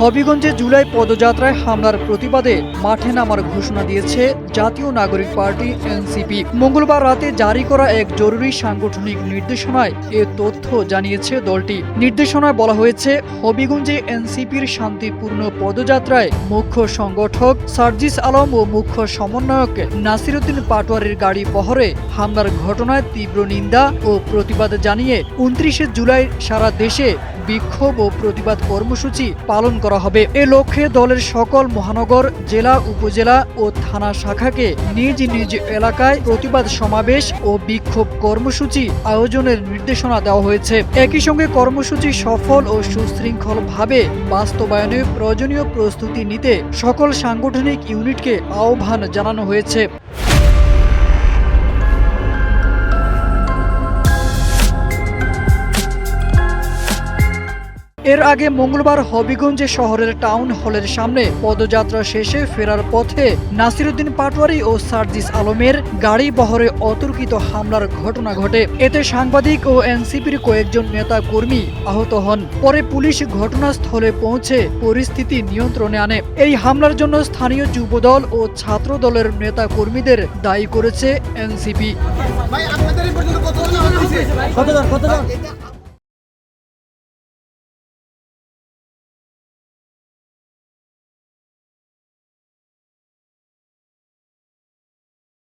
হবিগঞ্জে জুলাই পদযাত্রায় হামলার প্রতিবাদে মাঠে নামার ঘোষণা দিয়েছে জাতীয় নাগরিক পার্টি এনসিপি। মঙ্গলবার রাতে জারি করা এক জরুরি সাংগঠনিক নির্দেশনায় এ তথ্য জানিয়েছে দলটি। নির্দেশনায় বলা হয়েছে, হবিগঞ্জে এনসিপির শান্তিপূর্ণ পদযাত্রায় মুখ্য সংগঠক সার্জিস আলম ও মুখ্য সমন্বয়ক নাসিরউদ্দিন পাটোয়ারির গাড়ি বহরে হামলার ঘটনায় তীব্র নিন্দা ও প্রতিবাদ জানিয়ে ২৯ জুলাই সারা দেশে বিক্ষোভ ও প্রতিবাদ কর্মসূচি পালন করা হবে। এ লক্ষ্যে দলের সকল মহানগর, জেলা, উপজেলা ও থানা শাখাকে নিজ নিজ এলাকায় প্রতিবাদ সমাবেশ ও বিক্ষোভ কর্মসূচি আয়োজনের নির্দেশনা দেওয়া হয়েছে। একই সঙ্গে কর্মসূচি সফল ও সুশৃঙ্খলভাবে বাস্তবায়নে প্রয়োজনীয় প্রস্তুতি নিতে সকল সাংগঠনিক ইউনিটকে আহ্বান জানানো হয়েছে। এর আগে মঙ্গলবার হবিগঞ্জে শহরের টাউন হলের সামনে পদযাত্রা শেষে ফেরার পথে নাসিরউদ্দিন পাটোয়ারি ও সার্জিস আলমের গাড়ি বহরে অতর্কিত হামলার ঘটনা ঘটে। এতে সাংবাদিক ও এনসিপির কয়েকজন নেতা কর্মী আহত হন। পরে পুলিশ ঘটনাস্থলে পৌঁছে পরিস্থিতি নিয়ন্ত্রণে আনে। এই হামলার জন্য স্থানীয় যুবদল ও ছাত্র দলের নেতা কর্মীদের দায়ী করেছে এনসিপি।